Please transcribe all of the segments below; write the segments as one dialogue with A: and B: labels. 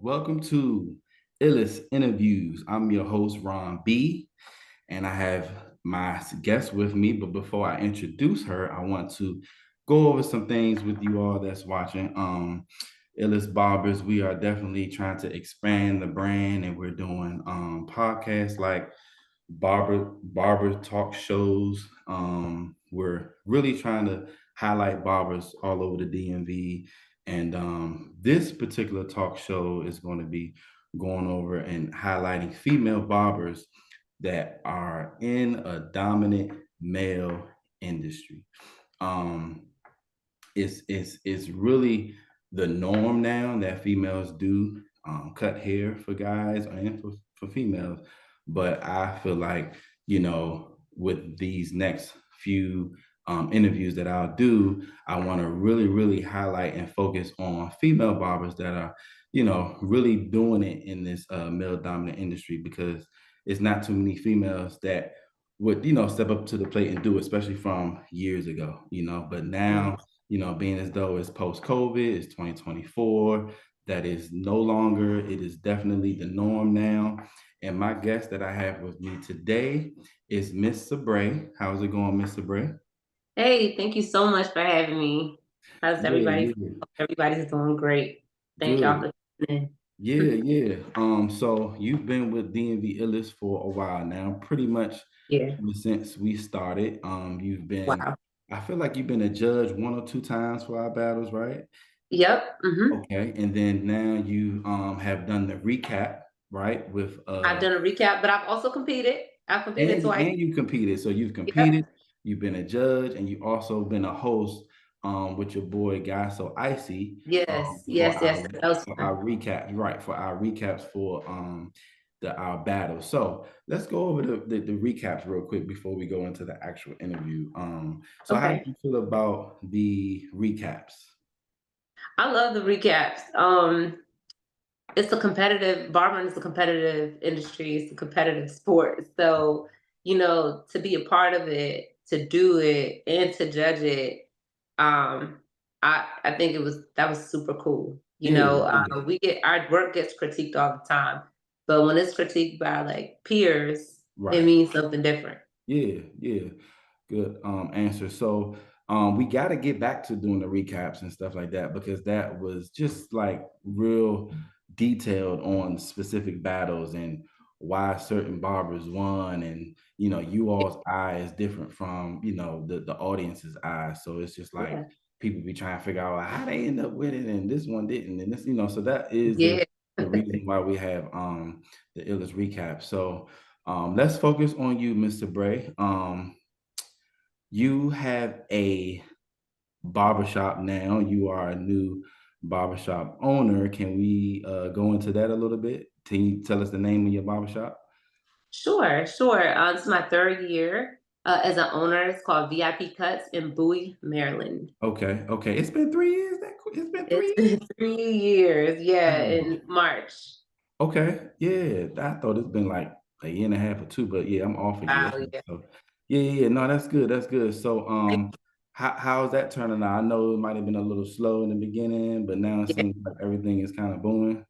A: Welcome to Illest Interviews. I'm your host, Ron B, and I have my guest with me. But before I introduce her, I want to go over some things with you all that's watching. Illest Barbers, we are definitely trying to expand the brand, and we're doing podcasts like barber talk shows. We're really trying to highlight barbers all over the DMV. And this particular talk show is going to be going over and highlighting female barbers that are in a dominant male industry. Um, it's really the norm now that females do cut hair for guys and for females. But I feel like, with these next few interviews that I'll do, I want to really highlight and focus on female barbers that are, really doing it in this male dominant industry, because it's not too many females that would, step up to the plate and do it, especially from years ago, but now, being as though it's post-COVID, it's 2024, that is no longer, it is definitely the norm now. And my guest that I have with me today is Miss Sabrae. How's it going, Miss Sabrae?
B: Hey, thank you so much for having me. How's
A: Yeah,
B: everybody?
A: yeah,
B: Everybody's doing great. Thank y'all
A: good.
B: for tuning
A: Yeah,
B: in.
A: yeah. So you've been with DMV Illest for a while now, pretty much
B: Yeah.
A: since we started. You've been,
B: Wow.
A: I feel like you've been a judge one or two times for our battles, right?
B: Yep.
A: Okay, and then now you have done the recap, right? With
B: I've done a recap, but I've also competed. I've competed twice.
A: and you competed. So you've
B: Yep.
A: competed, you've been a judge, and you also been a host with your boy Guy So Icy
B: Yes.
A: for
B: Yes. Yes. That was fun.
A: our recaps, right? For our recaps for the our battle. So let's go over the recaps real quick before we go into the actual interview. So how do
B: Okay.
A: you feel about the recaps?
B: I love the recaps. It's a competitive barbering is a competitive industry. It's a competitive sport. So, to be a part of it, to do it, and to judge it, um, I think that was super cool.
A: Yeah, yeah,
B: We get our work gets critiqued all the time, but when it's critiqued by like peers, it
A: right.
B: means something different.
A: Yeah, yeah. Good answer. So we got to get back to doing the recaps and stuff like that, because that was just like real detailed on specific battles and why certain barbers won, and you all's eye is different from the audience's eye. So it's just like
B: Yeah,
A: people be trying to figure out like, how they end up with it and this one didn't, and this, so that is
B: yeah.
A: the reason why we have the illest recap. So let's focus on you, Mr. Bray. You have a barbershop now. You are a new barbershop owner. Can we go into that a little bit? Can you tell us the name of your barbershop?
B: Sure, sure. This is my third year as an owner. It's called VIP Cuts in Bowie, Maryland.
A: Okay, okay. It's been 3 years. It's been
B: It's
A: 3 years.
B: been 3 years, yeah,
A: Wow.
B: in March.
A: Okay, yeah. I thought it's been like a year and a half or two, but yeah, I'm off a year.
B: Wow, yeah.
A: So yeah, yeah, yeah. No, that's good. That's good. So how's that turning out? I know it might have been a little slow in the beginning, but now it
B: Yeah,
A: seems like everything is kind of booming.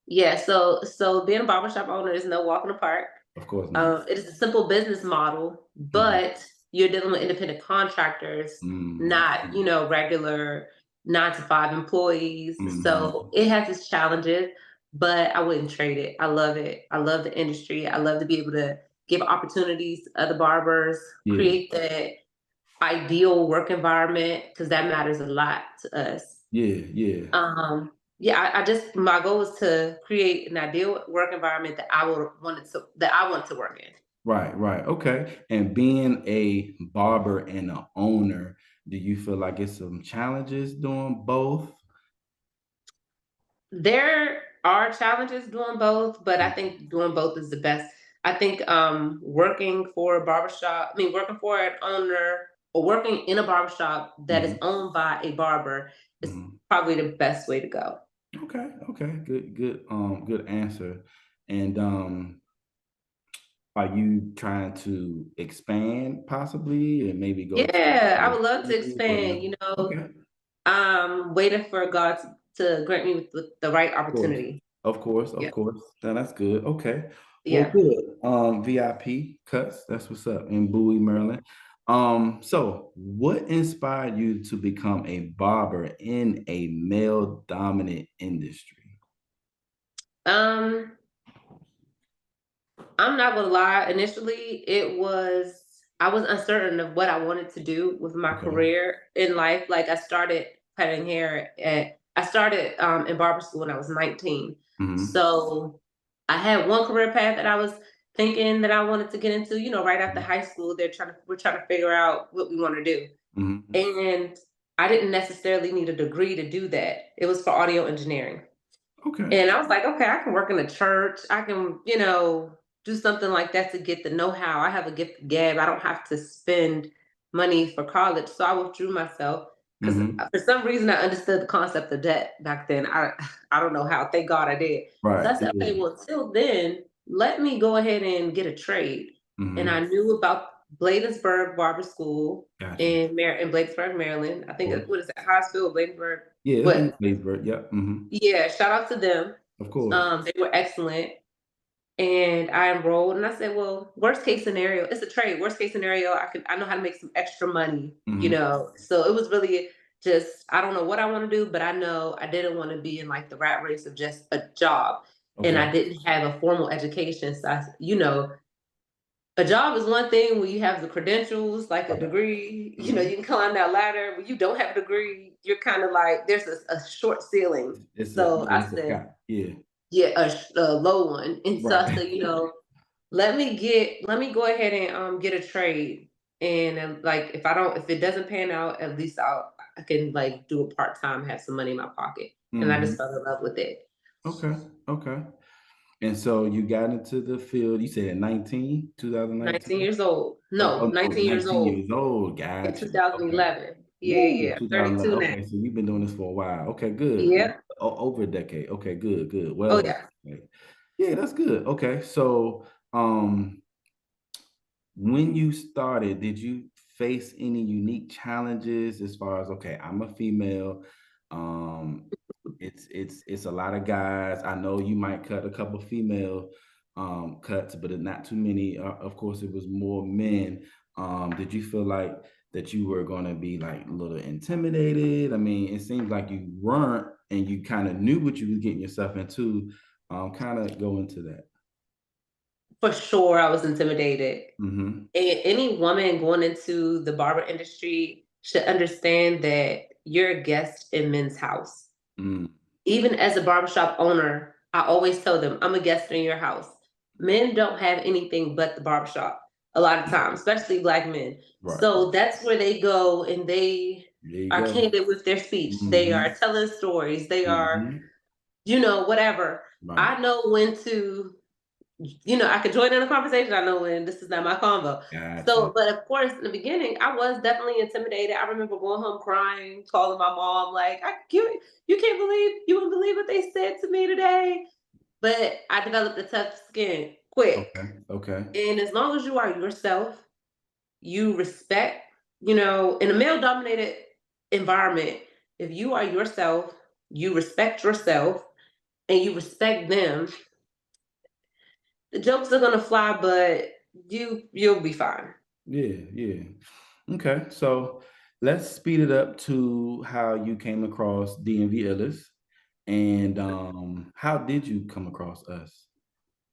B: yeah. So being a barbershop owner is no walk in the park.
A: Of course not.
B: It is a simple business model,
A: Mhm.
B: but you're dealing with independent contractors, not
A: Mhm.
B: regular 9 to 5 employees. So
A: Mhm.
B: it has its challenges, but I wouldn't trade it. I love it. I love the industry. I love to be able to give opportunities to other barbers,
A: Yeah,
B: create that ideal work environment because that matters a lot to us.
A: yeah, yeah.
B: Yeah, I just my goal is to create an ideal work environment that I want to work in.
A: Right, right. Okay. And being a barber and an owner, do you feel like it's some challenges doing both?
B: There are challenges doing both, but I think doing both is the best. I think working for a barbershop, I mean working for an owner or working in a barbershop that is
A: Mhm.
B: owned by a barber is
A: Mhm.
B: probably the best way to go.
A: Okay, okay. Good answer. And are you trying to expand possibly and maybe go to
B: Yeah, I
A: other
B: would love to
A: cities or
B: expand,
A: okay.
B: I'm waiting for God to grant me with the right
A: Of course.
B: opportunity.
A: Of course, of
B: Yeah,
A: course. Now that's good. Okay. Well,
B: yeah.
A: good. VIP cuts. That's what's up in Bowie, Maryland. So what inspired you to become a barber in a male dominant industry?
B: Um, I'm not gonna lie. Initially, I was uncertain of what I wanted to do with my
A: Okay.
B: career in life. Like I started in barber school when I was 19.
A: Mm-hmm.
B: So I had one career path that I was thinking that I wanted to get into. You know, right after high school, we're trying to figure out what we want to do,
A: Mm-hmm.
B: and I didn't necessarily need a degree to do that. It was for audio engineering.
A: Okay.
B: And I was like, okay, I can work in a church. I can, do something like that to get the know-how. I have a gift of gab. I don't have to spend money for college. So I withdrew myself because
A: Mm-hmm.
B: for some reason I understood the concept of debt back then. I don't know how. Thank God I did. So
A: Right.
B: I said, okay,
A: Yeah.
B: well, till then, let me go ahead and get a trade. And
A: Mm-hmm.
B: I knew about Bladensburg Barber School
A: Gotcha.
B: in Bladensburg, Maryland. I
A: Of
B: think
A: course.
B: what is it, Highsfield, Bladensburg?
A: Yeah, it'll be
B: But
A: Plattsburgh. Yep. Mm-hmm.
B: yeah, shout out to them.
A: Of course.
B: They were excellent. And I enrolled and I said, well, worst case scenario, it's a trade. Worst case scenario, I know how to make some extra money,
A: Mm-hmm.
B: So it was really just, I don't know what I want to do, but I know I didn't want to be in like the rat race of just a job. And
A: Okay.
B: I didn't have a formal education. So a job is one thing when you have the credentials, like a
A: Right.
B: degree,
A: Mm-hmm.
B: you can climb that ladder. When you don't have a degree, you're kind of like, there's a short ceiling.
A: It's a
B: So I
A: yeah, it's a
B: said,
A: cap. Yeah.
B: yeah, a low one. And so I
A: Right.
B: said, let me go ahead and get a trade. And like if it doesn't pan out, at least I can like do a part-time, have some money in my pocket. And I just
A: Mm-hmm.
B: fell in love with it.
A: Okay. Okay. And so you got into the field, you said at 19,
B: 19
A: 2019?
B: years old.
A: Oh,
B: No,
A: oh no,
B: 19 years
A: 19
B: old
A: years old.
B: in
A: Gotcha. Okay.
B: 2011. Yeah, yeah,
A: Woo,
B: yeah. I'm 32
A: 2011.
B: now.
A: Okay, so you've been doing this for a while. Okay, good.
B: Yeah.
A: Over a decade. Okay, good, good. Well
B: Oh
A: over
B: yeah.
A: a decade. Yeah, that's good. Okay, so when you started, did you face any unique challenges as far as okay, I'm a female. Um, it's a lot of guys. I know you might cut a couple female cuts, but not too many. Of course, it was more men. Did you feel like that you were going to be like a little intimidated? I mean, it seems like you weren't, and you kind of knew what you was getting yourself into. Kind of go into that.
B: For sure I was intimidated.
A: Mm-hmm.
B: Any woman going into the barber industry should understand that you're a guest in men's house.
A: Mm,
B: Even as a barbershop owner, I always tell them, I'm a guest in your house. Men don't have anything but the barbershop a lot of times, especially black men.
A: right.
B: So that's where they go and they
A: There you
B: are
A: go.
B: candid with their speech. They are
A: Mhm,
B: telling stories. They are,
A: mhm.
B: whatever.
A: Right.
B: I know when to I could join in a conversation. I know when this is not my convo.
A: Gotcha.
B: So, but of course, in the beginning, I was definitely intimidated. I remember going home crying, calling my mom, like, you can't believe, you wouldn't believe what they said to me today. But I developed a tough skin quick.
A: Okay, okay.
B: And as long as you are yourself, you respect, in a male dominated environment, if you are yourself, you respect yourself, and you respect them, the jokes are gonna fly, but you'll be fine.
A: Yeah, yeah. Okay, so let's speed it up to how you came across DMV Illis, and, how did you come across us?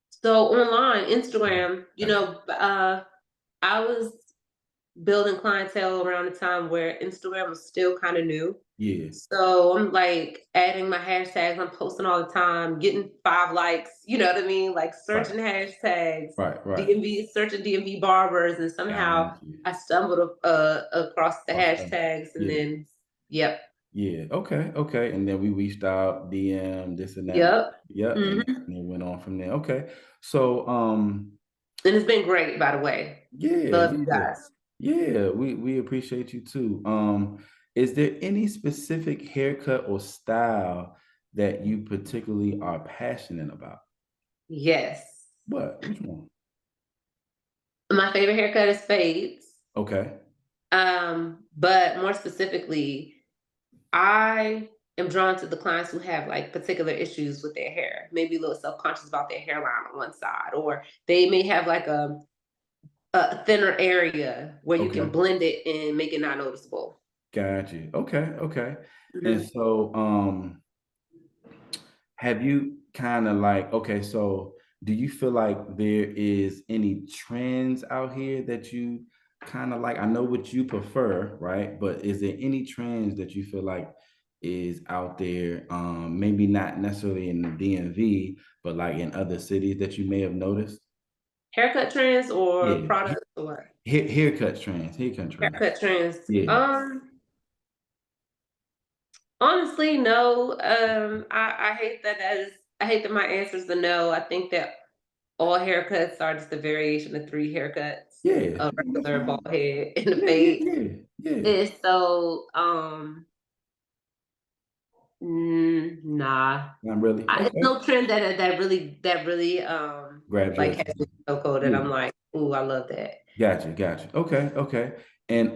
B: So online,
A: Mhm.
B: Instagram,
A: Gotcha.
B: I was building clientele around the time where Instagram was still kind of new.
A: Yeah.
B: So I'm like adding my hashtags, I'm posting all the time, getting 5 likes, you know what I mean? Like
A: Right,
B: searching hashtags,
A: right, right.
B: DMV, searching DMV barbers, and somehow
A: Got you.
B: I stumbled across the
A: Awesome.
B: hashtags and
A: Yeah,
B: then, yep,
A: yeah. Okay, okay, and then we reached out, DM, this and that.
B: yep.
A: Yep, and
B: Mhm.
A: it went on from there. Okay. So,
B: And it's been great, by the way.
A: yeah,
B: Love you
A: yeah.
B: guys.
A: Yeah, we appreciate you too. Is there any specific haircut or style that you particularly are passionate about?
B: Yes.
A: What? Which one?
B: My favorite haircut is fades.
A: Okay.
B: But more specifically, I am drawn to the clients who have like particular issues with their hair, maybe a little self-conscious about their hairline on one side, or they may have like a thinner area where you can
A: Okay.
B: blend it and make it not noticeable.
A: Got you. Okay, okay. And
B: Mhm.
A: so, have you kind of like, okay, so do you feel like there is any trends out here that you kind of like? I know what you prefer, right? But is there any trends that you feel like is out there? Maybe not necessarily in the DMV, but like in other cities that you may have noticed?
B: Haircut trends or
A: Yeah,
B: products or what?
A: haircut trends, haircut trends.
B: Haircut trends.
A: Yeah.
B: Honestly, no. I hate I hate that my answer is a no. I think that all haircuts are just a variation of three haircuts,
A: Yeah,
B: a
A: that's
B: regular bald
A: fine.
B: head and a
A: Yeah, yeah,
B: fade.
A: yeah, yeah.
B: And so, nah.
A: Not really.
B: It's
A: Okay.
B: no trend that really
A: Grabs your
B: like has me
A: attention.
B: so cold that
A: Yeah.
B: I'm like, ooh, I love that.
A: Gotcha, gotcha. Okay, okay. And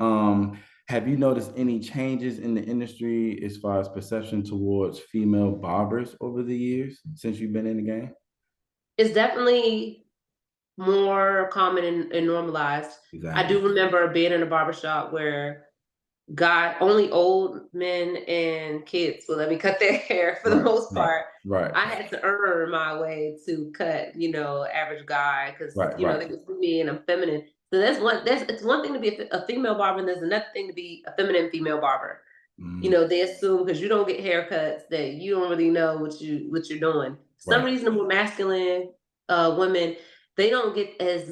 A: have you noticed any changes in the industry as far as perception towards female barbers over the years since you've been in the game?
B: It's definitely more common and normalized. I
A: Exactly.
B: do remember being in a barbershop where God, only old men and kids will let me cut their hair for the
A: Right,
B: most
A: right,
B: part.
A: right,
B: I had to earn my way to cut, average guy because
A: right, right.
B: they can see me and I'm feminine. So it's one thing to be a female barber, and there's another thing to be a feminine female barber.
A: Mm,
B: They assume because you don't get haircuts that you don't really know what you're doing. Some
A: right.
B: reason the more masculine women, they don't get as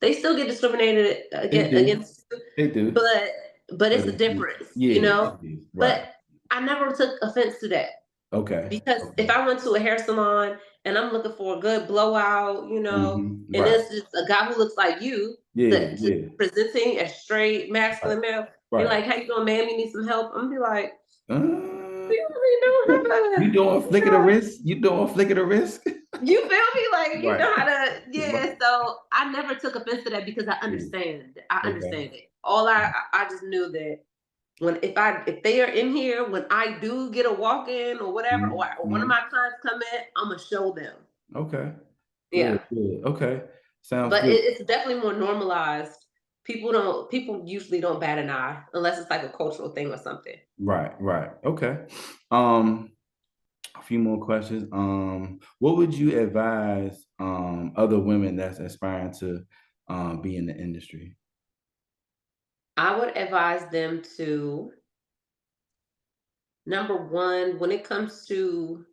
B: they still get discriminated
A: They do.
B: against,
A: They do.
B: but it's
A: But
B: a difference,
A: yeah, it is.
B: But
A: Right.
B: I never took offense to that
A: Okay.
B: because if
A: Okay.
B: I went to a hair salon and I'm looking for a good blowout, and
A: Right.
B: it's just a guy who looks like you,
A: Yeah,
B: that just
A: yeah.
B: presenting as straight
A: Right.
B: masculine male, you're
A: Right.
B: like, "How you doing, ma'am? You need some help?" I'm gonna be like,
A: Uh,
B: "We really don't have
A: you
B: a,
A: doing flick of the wrist? You doing flick of the wrist?
B: You feel me? Like you
A: Right.
B: know how to, yeah."
A: Right.
B: So I never took offense to that because I
A: Yeah.
B: understand. I
A: Okay.
B: understand it. I just knew that when if they are in here, when I do get a walk in or whatever,
A: Mhm,
B: or one of
A: mhm.
B: my clients come in, I'm gonna show them.
A: Okay. Good,
B: Yeah,
A: good. Okay. Sounds
B: but
A: good.
B: it's definitely more normalized. People usually don't bat an eye unless it's like a cultural thing or something.
A: Right, right. Okay. Um, a few more questions. What would you advise other women that's aspiring to be in the industry?
B: I would advise them to, number one, when it comes to,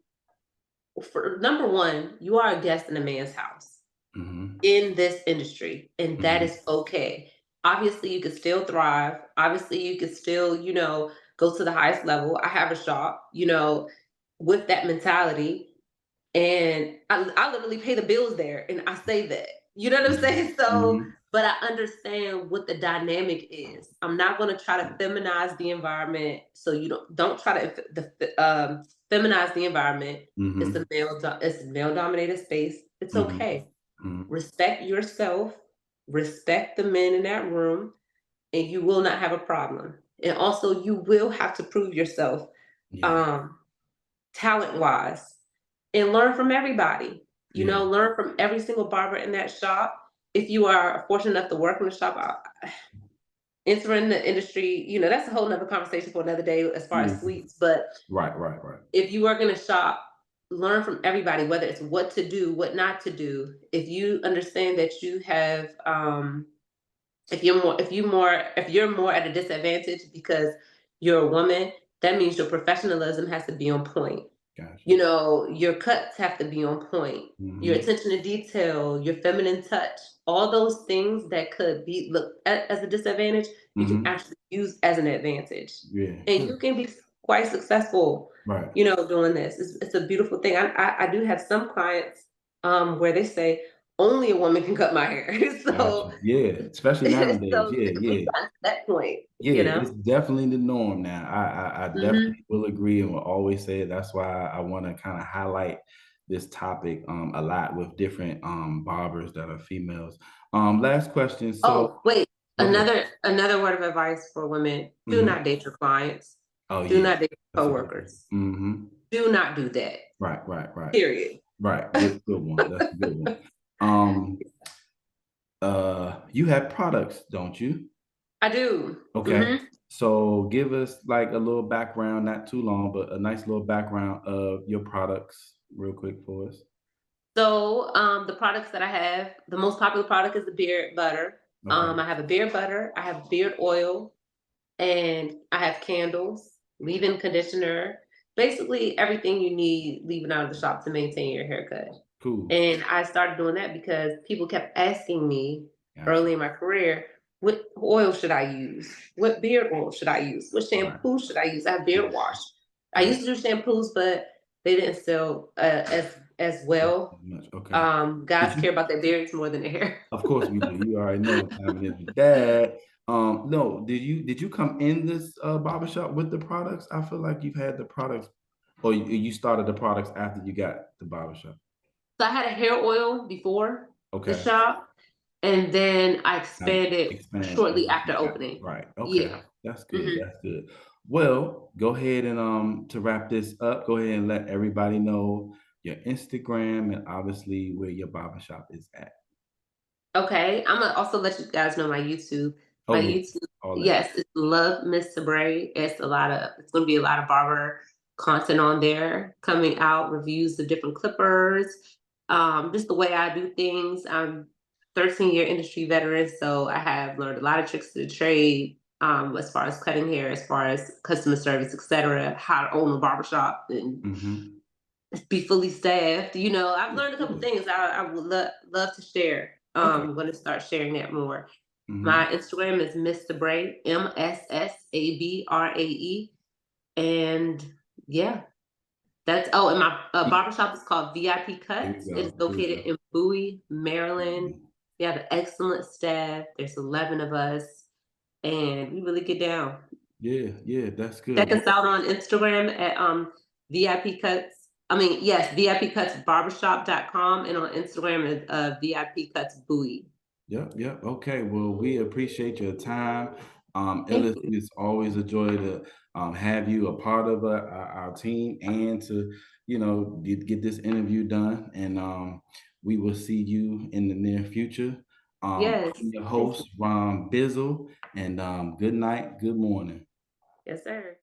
B: for number one, you are a guest in a man's house
A: Hmm.
B: in this industry, and that
A: Hmm.
B: is okay. Obviously, you can still thrive. Obviously, you can still, go to the highest level. I have a shop, with that mentality, and I literally pay the bills there, and I say that. You know what I'm
A: Hmm.
B: saying? So,
A: Hmm.
B: but I understand what the dynamic is. I'm not going to try to feminize the environment. So you don't try to feminize the environment.
A: Hmm.
B: It's a male dominated space. It's
A: Hmm.
B: okay.
A: Hmm.
B: Respect yourself, respect the men in that room, and you will not have a problem. And also, you will have to prove yourself,
A: Yeah.
B: um, talent wise, and learn from everybody.
A: Yeah.
B: Learn from every single barber in that shop. If you are fortunate enough to work in the shop, entering the industry, that's a whole nother conversation for another day as far
A: Yeah.
B: as suites. But
A: Right, right, right.
B: if you work in a shop, learn from everybody, whether it's what to do, what not to do. If you understand that you have, if you're more at a disadvantage because you're a woman, that means your professionalism has to be on point.
A: Gotcha.
B: Your cuts have to be on point. Your
A: Hmm.
B: attention to detail, your feminine touch, all those things that could be looked at as a disadvantage, you can
A: Hmm.
B: actually use as an advantage.
A: Yeah.
B: And
A: Good.
B: you can be quite successful,
A: Right.
B: doing this. It's a beautiful thing. I do have some clients where they say only a woman can cut my hair.
A: Gotcha.
B: So
A: Yeah. Especially nowadays.
B: so
A: Yeah.
B: we've
A: Yeah.
B: gotten to that point,
A: Yeah, it's definitely the norm now. I
B: Mhm.
A: definitely will agree and will always say it. That's why I want to kind of highlight this topic a lot with different barbers that are females. Last question. So
B: Oh, wait.
A: go ahead.
B: Another word of advice for women: do
A: Hmm.
B: not date your clients.
A: Oh
B: Do
A: yeah,
B: not date
A: that's a good one.
B: coworkers.
A: Mm-hmm.
B: Do not do that.
A: Right.
B: Period.
A: Right. Good one. That's a good one. Um, you have products, don't you?
B: I do.
A: Okay.
B: Hmm.
A: So give us like a little background, not too long, but a nice little background of your products real quick for us.
B: So the products that I have, the most popular product is the beard butter.
A: Okay.
B: I have a beard butter. I have beard oil, and I have candles, leave-in conditioner, basically everything you need leaving out of the shop to maintain your haircut.
A: Cool.
B: And I started doing that because people kept asking me
A: Gotcha.
B: early in my career, what oil should I use? What beard oil should I use? What
A: Right.
B: shampoo should I use? I have beard wash. I
A: Right.
B: used to do shampoos, but they didn't sell as well.
A: Much. Okay. Did
B: Guys
A: you?
B: care about their beards more than their hair.
A: Of course we do. You already know what time it is with that. No, did you come in this barbershop with the products? I feel like you've had the products, or you started the products after you got the barbershop.
B: So I had a hair oil before the
A: Okay.
B: shop, and then I
A: Now
B: expanded
A: expand
B: shortly
A: as
B: after
A: you got
B: opening.
A: right. Okay.
B: Yeah.
A: That's good.
B: Hmm.
A: That's good. Well, go ahead and to wrap this up, go ahead and let everybody know your Instagram and obviously where your barbershop is at.
B: Okay. I'm gonna also let you guys know my YouTube.
A: Oh
B: My
A: yeah.
B: YouTube,
A: All that.
B: yes, it's Love Miss Sabrae. It's gonna be a lot of barber content on there coming out, reviews of different clippers, just the way I do things. I'm 13-year industry veteran, so I have learned a lot of tricks of the trade, as far as cutting hair, as far as customer service, etc., how to own a barbershop and
A: Mm-hmm.
B: be fully staffed. I've
A: Good,
B: learned a couple
A: good.
B: things I would love to share.
A: Okay.
B: I'm going to start sharing that more.
A: Mm-hmm.
B: My Instagram is Mr. Bray, MSSABRAE. And yeah, and my barbershop is called VIP
A: Here we
B: Cuts. It is
A: go. Here we
B: located
A: go.
B: in Bowie, Maryland. We have an excellent staff. There's 11 of us, and we really get down.
A: Yeah, that's good.
B: Check us
A: Well,
B: out on Instagram at VIP Cuts. I mean, yes, VIP Cuts Barbershop.com, and on Instagram is VIP Cuts Bowie.
A: yep. Okay. Well, we appreciate your time.
B: Thank
A: Ellis,
B: you.
A: it's always a joy to have you a part of our team and to, get this interview done. And we will see you in the near future.
B: Yes.
A: I'm your
B: Thank you.
A: host, Ron Bizzle, and good night, good morning.
B: Yes, sir.